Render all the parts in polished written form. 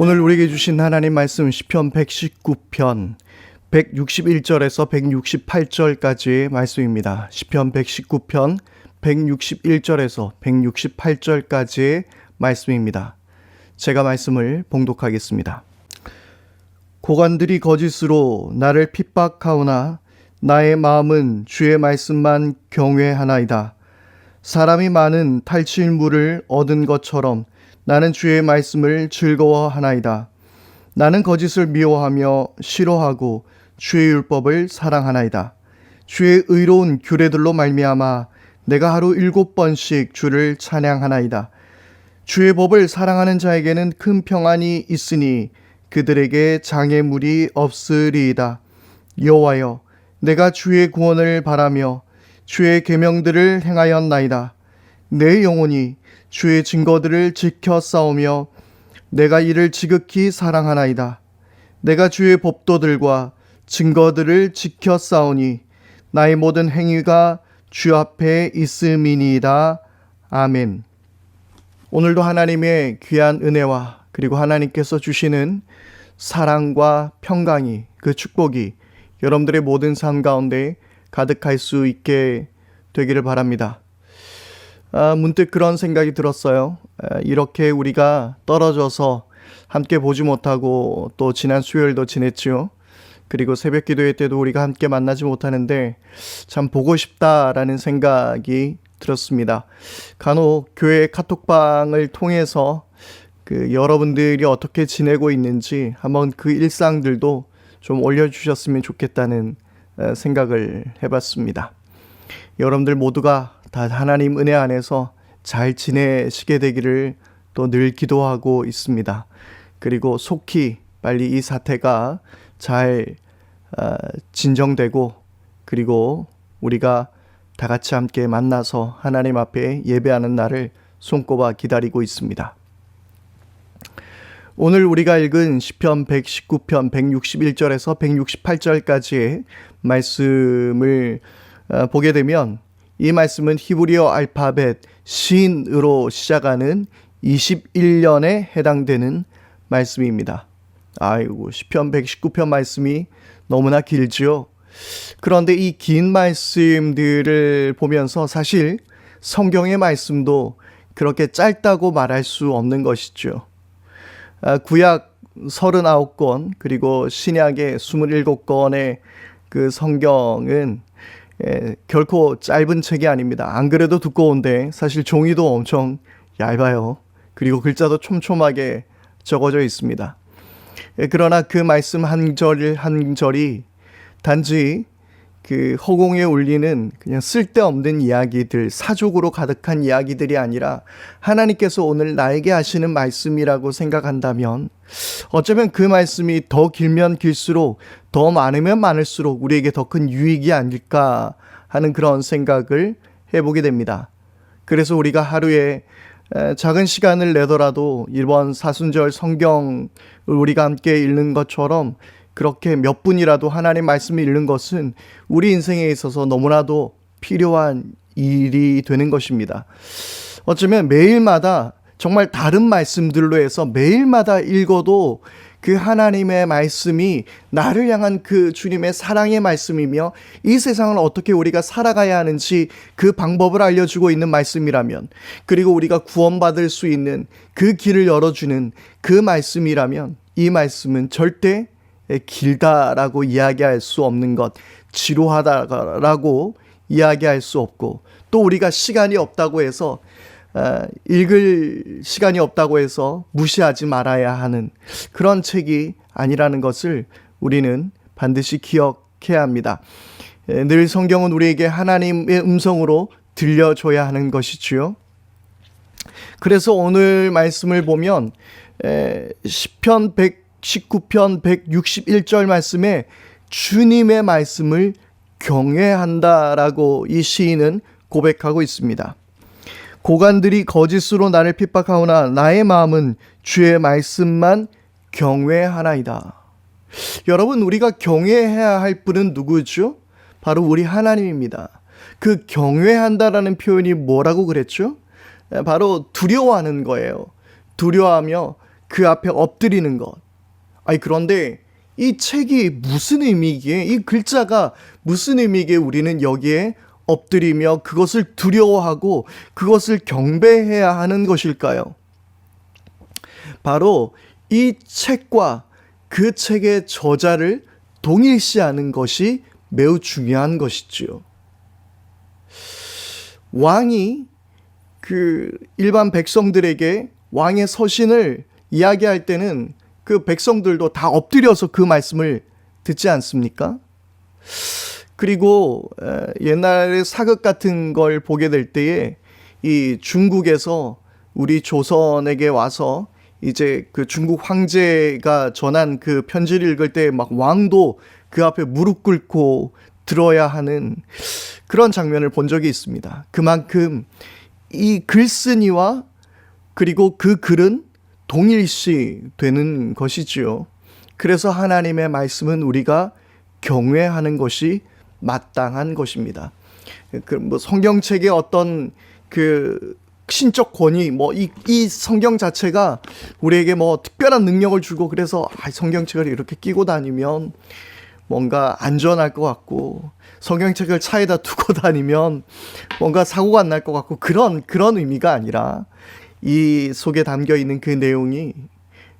오늘 우리에게 주신 하나님 말씀 시편 119편 161절에서 168절까지의 말씀입니다. 시편 119편 161절에서 168절까지의 말씀입니다. 제가 말씀을 봉독하겠습니다. 고관들이 거짓으로 나를 핍박하오나 나의 마음은 주의 말씀만 경외하나이다. 사람이 많은 탈취물을 얻은 것처럼 나는 주의 말씀을 즐거워하나이다. 나는 거짓을 미워하며 싫어하고 주의 율법을 사랑하나이다. 주의 의로운 규례들로 말미암아 내가 하루 7번씩 주를 찬양하나이다. 주의 법을 사랑하는 자에게는 큰 평안이 있으니 그들에게 장애물이 없으리이다. 여호와여, 내가 주의 구원을 바라며 주의 계명들을 행하였나이다. 내 영혼이 주의 증거들을 지켜 싸우며 내가 이를 지극히 사랑하나이다. 내가 주의 법도들과 증거들을 지켜 싸우니 나의 모든 행위가 주 앞에 있음이니이다. 아멘. 오늘도 하나님의 귀한 은혜와 그리고 하나님께서 주시는 사랑과 평강이, 그 축복이 여러분들의 모든 삶 가운데 가득할 수 있게 되기를 바랍니다. 문득 그런 생각이 들었어요. 이렇게 우리가 떨어져서 함께 보지 못하고 또 지난 수요일도 지냈죠. 그리고 새벽 기도회 때도 우리가 함께 만나지 못하는데 참 보고 싶다라는 생각이 들었습니다. 간혹 교회 카톡방을 통해서 여러분들이 어떻게 지내고 있는지 한번 그 일상들도 좀 올려주셨으면 좋겠다는 생각을 해봤습니다. 여러분들 모두가 다 하나님 은혜 안에서 잘 지내시게 되기를 또 늘 기도하고 있습니다. 그리고 속히 빨리 이 사태가 잘 진정되고 그리고 우리가 다 같이 함께 만나서 하나님 앞에 예배하는 날을 손꼽아 기다리고 있습니다. 오늘 우리가 읽은 시편 119편 161절에서 168절까지의 말씀을 보게 되면 이 말씀은 히브리어 알파벳 신으로 시작하는 21년에 해당되는 말씀입니다. 아이고, 시편 119편 말씀이 너무나 길지요. 그런데 이 긴 말씀들을 보면서 사실 성경의 말씀도 그렇게 짧다고 말할 수 없는 것이죠. 구약 39권 그리고 신약의 27권의 그 성경은 결코 짧은 책이 아닙니다. 안 그래도 두꺼운데 사실 종이도 엄청 얇아요. 그리고 글자도 촘촘하게 적어져 있습니다. 그러나 그 말씀 한 절 한 절이 단지 그 허공에 울리는 그냥 쓸데없는 이야기들, 사족으로 가득한 이야기들이 아니라 하나님께서 오늘 나에게 하시는 말씀이라고 생각한다면 어쩌면 그 말씀이 더 길면 길수록, 더 많으면 많을수록 우리에게 더 큰 유익이 아닐까 하는 그런 생각을 해보게 됩니다. 그래서 우리가 하루에 작은 시간을 내더라도 이번 사순절 성경을 우리가 함께 읽는 것처럼 그렇게 몇 분이라도 하나님 말씀을 읽는 것은 우리 인생에 있어서 너무나도 필요한 일이 되는 것입니다. 어쩌면 매일마다 정말 다른 말씀들로 해서 매일마다 읽어도 그 하나님의 말씀이 나를 향한 그 주님의 사랑의 말씀이며 이 세상을 어떻게 우리가 살아가야 하는지 그 방법을 알려주고 있는 말씀이라면, 그리고 우리가 구원받을 수 있는 그 길을 열어주는 그 말씀이라면 이 말씀은 절대 길다라고 이야기할 수 없는 것, 지루하다라고 이야기할 수 없고, 또 우리가 시간이 없다고 해서 읽을 시간이 없다고 해서 무시하지 말아야 하는 그런 책이 아니라는 것을 우리는 반드시 기억해야 합니다. 늘 성경은 우리에게 하나님의 음성으로 들려줘야 하는 것이지요. 그래서 오늘 말씀을 보면 시편 119편 161절 말씀에 주님의 말씀을 경외한다라고 이 시인은 고백하고 있습니다. 고관들이 거짓으로 나를 핍박하오나 나의 마음은 주의 말씀만 경외하나이다. 여러분, 우리가 경외해야 할 분은 누구죠? 바로 우리 하나님입니다. 그 경외한다라는 표현이 뭐라고 그랬죠? 바로 두려워하는 거예요. 두려워하며 그 앞에 엎드리는 것. 그런데 이 책이 무슨 의미기에, 이 글자가 무슨 의미기에 우리는 여기에 엎드리며 그것을 두려워하고 그것을 경배해야 하는 것일까요? 바로 이 책과 그 책의 저자를 동일시하는 것이 매우 중요한 것이지요. 왕이 그 일반 백성들에게 왕의 서신을 이야기할 때는 그 백성들도 다 엎드려서 그 말씀을 듣지 않습니까? 그리고 옛날에 사극 같은 걸 보게 될 때에 이 중국에서 우리 조선에게 와서 이제 그 중국 황제가 전한 그 편지를 읽을 때 막 왕도 그 앞에 무릎 꿇고 들어야 하는 그런 장면을 본 적이 있습니다. 그만큼 이 글쓴이와 그리고 그 글은 동일시 되는 것이지요. 그래서 하나님의 말씀은 우리가 경외하는 것이 마땅한 것입니다. 뭐 성경책의 어떤 그 신적 권위, 이 성경 자체가 우리에게 특별한 능력을 주고 그래서 성경책을 이렇게 끼고 다니면 뭔가 안전할 것 같고 성경책을 차에다 두고 다니면 뭔가 사고가 안 날 것 같고 그런 의미가 아니라 이 속에 담겨 있는 그 내용이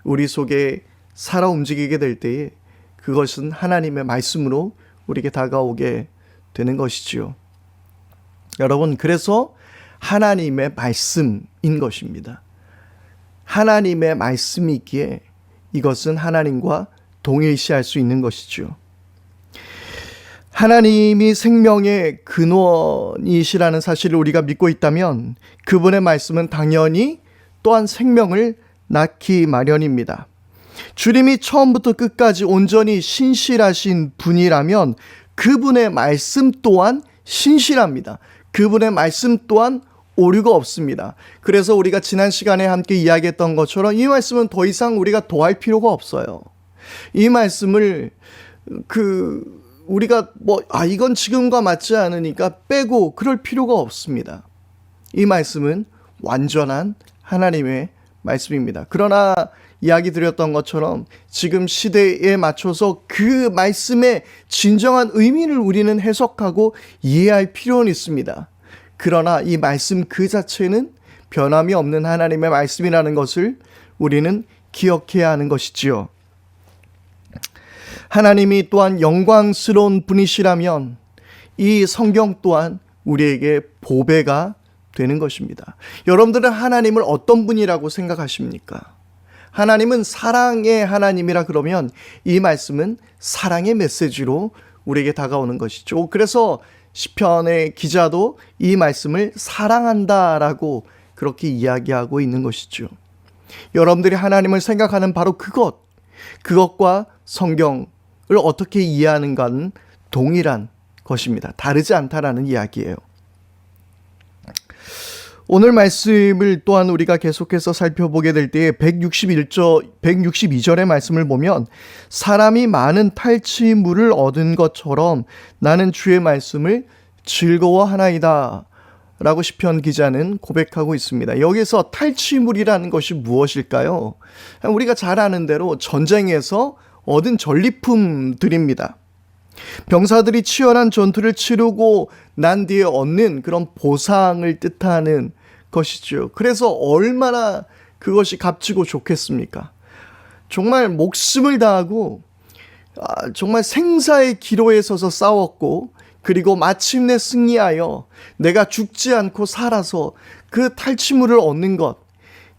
우리 속에 살아 움직이게 될 때에 그것은 하나님의 말씀으로 우리에게 다가오게 되는 것이지요. 여러분, 그래서 하나님의 말씀인 것입니다. 하나님의 말씀이기에 이것은 하나님과 동일시할 수 있는 것이죠. 하나님이 생명의 근원이시라는 사실을 우리가 믿고 있다면 그분의 말씀은 당연히 또한 생명을 낳기 마련입니다. 주님이 처음부터 끝까지 온전히 신실하신 분이라면 그분의 말씀 또한 신실합니다. 그분의 말씀 또한 오류가 없습니다. 그래서 우리가 지난 시간에 함께 이야기했던 것처럼 이 말씀은 더 이상 우리가 더할 필요가 없어요. 이 말씀을 우리가 이건 지금과 맞지 않으니까 빼고 그럴 필요가 없습니다. 이 말씀은 완전한 하나님의 말씀입니다. 그러나 이야기 드렸던 것처럼 지금 시대에 맞춰서 그 말씀의 진정한 의미를 우리는 해석하고 이해할 필요는 있습니다. 그러나 이 말씀 그 자체는 변함이 없는 하나님의 말씀이라는 것을 우리는 기억해야 하는 것이지요. 하나님이 또한 영광스러운 분이시라면 이 성경 또한 우리에게 보배가 되는 것입니다. 여러분들은 하나님을 어떤 분이라고 생각하십니까? 하나님은 사랑의 하나님이라 그러면 이 말씀은 사랑의 메시지로 우리에게 다가오는 것이죠. 그래서 시편의 기자도 이 말씀을 사랑한다라고 그렇게 이야기하고 있는 것이죠. 여러분들이 하나님을 생각하는 바로 그것과 성경을 어떻게 이해하는가는 동일한 것입니다. 다르지 않다라는 이야기예요. 오늘 말씀을 또한 우리가 계속해서 살펴보게 될 때에 162절의 말씀을 보면 사람이 많은 탈취물을 얻은 것처럼 나는 주의 말씀을 즐거워하나이다 라고 시편 기자는 고백하고 있습니다. 여기서 탈취물이라는 것이 무엇일까요? 우리가 잘 아는 대로 전쟁에서 얻은 전리품들입니다. 병사들이 치열한 전투를 치르고 난 뒤에 얻는 그런 보상을 뜻하는 것이죠. 그래서 얼마나 그것이 값지고 좋겠습니까? 정말 목숨을 다하고 정말 생사의 기로에 서서 싸웠고 그리고 마침내 승리하여 내가 죽지 않고 살아서 그 탈취물을 얻는 것,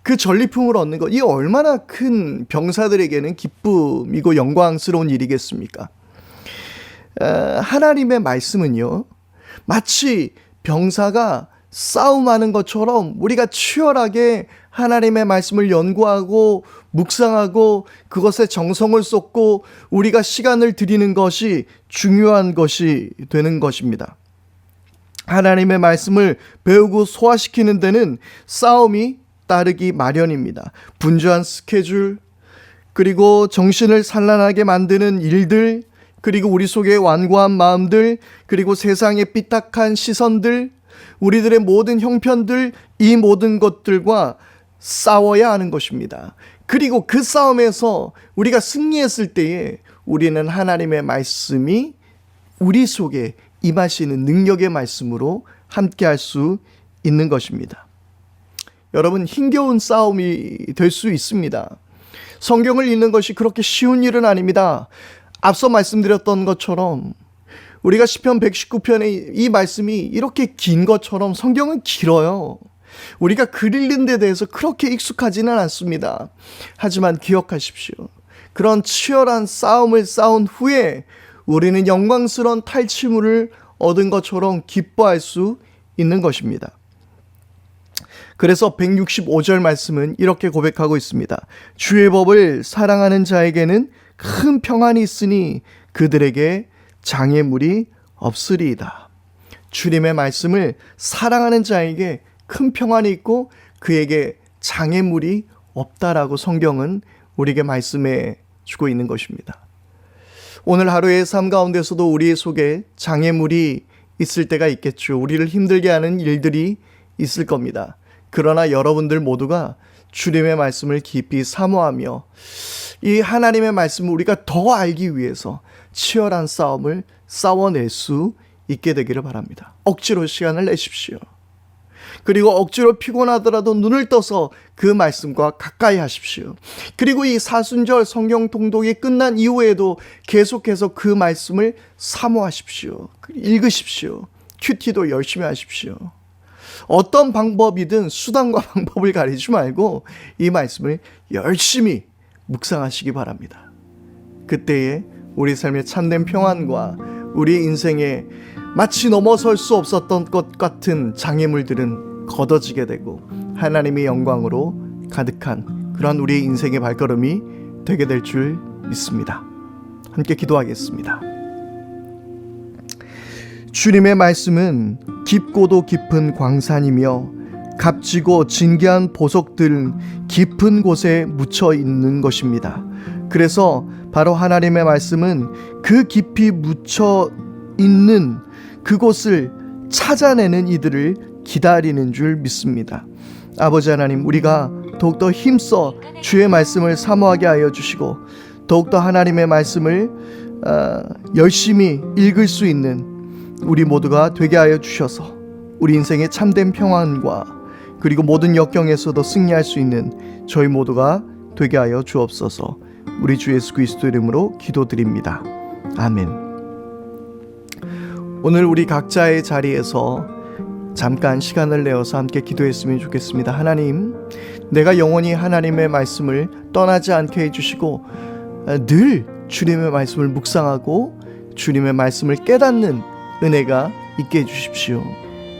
그 전리품을 얻는 것, 이 얼마나 큰 병사들에게는 기쁨이고 영광스러운 일이겠습니까? 하나님의 말씀은요, 마치 병사가 싸움하는 것처럼 우리가 치열하게 하나님의 말씀을 연구하고 묵상하고 그것에 정성을 쏟고 우리가 시간을 들이는 것이 중요한 것이 되는 것입니다. 하나님의 말씀을 배우고 소화시키는 데는 싸움이 따르기 마련입니다. 분주한 스케줄, 그리고 정신을 산란하게 만드는 일들, 그리고 우리 속의 완고한 마음들, 그리고 세상의 삐딱한 시선들, 우리들의 모든 형편들, 이 모든 것들과 싸워야 하는 것입니다. 그리고 그 싸움에서 우리가 승리했을 때에 우리는 하나님의 말씀이 우리 속에 임하시는 능력의 말씀으로 함께 할 수 있는 것입니다. 여러분, 힘겨운 싸움이 될 수 있습니다. 성경을 읽는 것이 그렇게 쉬운 일은 아닙니다. 앞서 말씀드렸던 것처럼 우리가 시편 119편의 이 말씀이 이렇게 긴 것처럼 성경은 길어요. 우리가 글 읽는 데 대해서 그렇게 익숙하지는 않습니다. 하지만 기억하십시오. 그런 치열한 싸움을 싸운 후에 우리는 영광스러운 탈취물을 얻은 것처럼 기뻐할 수 있는 것입니다. 그래서 165절 말씀은 이렇게 고백하고 있습니다. 주의 법을 사랑하는 자에게는 큰 평안이 있으니 그들에게 장애물이 없으리이다. 주님의 말씀을 사랑하는 자에게 큰 평안이 있고 그에게 장애물이 없다라고 성경은 우리에게 말씀해 주고 있는 것입니다. 오늘 하루의 삶 가운데서도 우리 속에 장애물이 있을 때가 있겠죠. 우리를 힘들게 하는 일들이 있을 겁니다. 그러나 여러분들 모두가 주님의 말씀을 깊이 사모하며 이 하나님의 말씀을 우리가 더 알기 위해서 치열한 싸움을 싸워낼 수 있게 되기를 바랍니다. 억지로 시간을 내십시오. 그리고 억지로 피곤하더라도 눈을 떠서 그 말씀과 가까이 하십시오. 그리고 이 사순절 성경 통독이 끝난 이후에도 계속해서 그 말씀을 사모하십시오. 읽으십시오. 큐티도 열심히 하십시오. 어떤 방법이든 수단과 방법을 가리지 말고 이 말씀을 열심히 묵상하시기 바랍니다. 그때에 우리 삶의 참된 평안과 우리 인생에 마치 넘어설 수 없었던 것 같은 장애물들은 걷어지게 되고 하나님의 영광으로 가득한 그런 우리의 인생의 발걸음이 되게 될 줄 믿습니다. 함께 기도하겠습니다. 주님의 말씀은 깊고도 깊은 광산이며 값지고 진귀한 보석들 깊은 곳에 묻혀 있는 것입니다. 그래서 바로 하나님의 말씀은 그 깊이 묻혀 있는 그곳을 찾아내는 이들을 기다리는 줄 믿습니다. 아버지 하나님, 우리가 더욱더 힘써 주의 말씀을 사모하게 하여 주시고 더욱더 하나님의 말씀을 열심히 읽을 수 있는 우리 모두가 되게 하여 주셔서 우리 인생의 참된 평안과 그리고 모든 역경에서도 승리할 수 있는 저희 모두가 되게 하여 주옵소서. 우리 주 예수 그리스도 이름으로 기도드립니다. 아멘. 오늘 우리 각자의 자리에서 잠깐 시간을 내어서 함께 기도했으면 좋겠습니다. 하나님, 내가 영원히 하나님의 말씀을 떠나지 않게 해주시고 늘 주님의 말씀을 묵상하고 주님의 말씀을 깨닫는 은혜가 있게 해주십시오.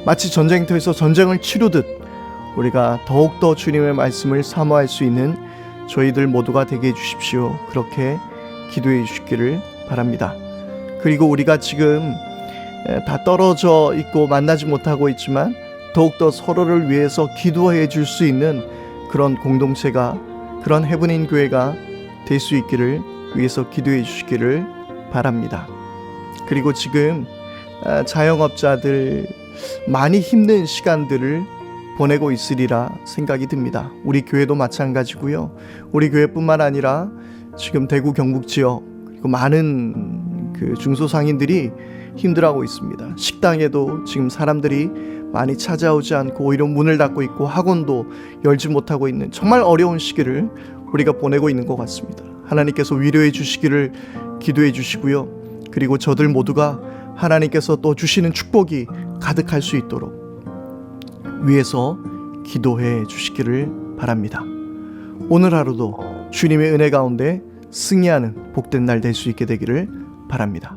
마치 전쟁터에서 전쟁을 치르듯 우리가 더욱더 주님의 말씀을 사모할 수 있는 저희들 모두가 되게 해주십시오. 그렇게 기도해 주시기를 바랍니다. 그리고 우리가 지금 다 떨어져 있고 만나지 못하고 있지만 더욱더 서로를 위해서 기도해 줄 수 있는 그런 공동체가, 그런 헤브닌 교회가 될 수 있기를 위해서 기도해 주시기를 바랍니다. 그리고 지금 자영업자들 많이 힘든 시간들을 보내고 있으리라 생각이 듭니다. 우리 교회도 마찬가지고요. 우리 교회뿐만 아니라 지금 대구 경북 지역 그리고 많은 그 중소상인들이 힘들어하고 있습니다. 식당에도 지금 사람들이 많이 찾아오지 않고 오히려 문을 닫고 있고 학원도 열지 못하고 있는 정말 어려운 시기를 우리가 보내고 있는 것 같습니다. 하나님께서 위로해 주시기를 기도해 주시고요. 그리고 저들 모두가 하나님께서 또 주시는 축복이 가득할 수 있도록 위에서 기도해 주시기를 바랍니다. 오늘 하루도 주님의 은혜 가운데 승리하는 복된 날 될 수 있게 되기를 바랍니다.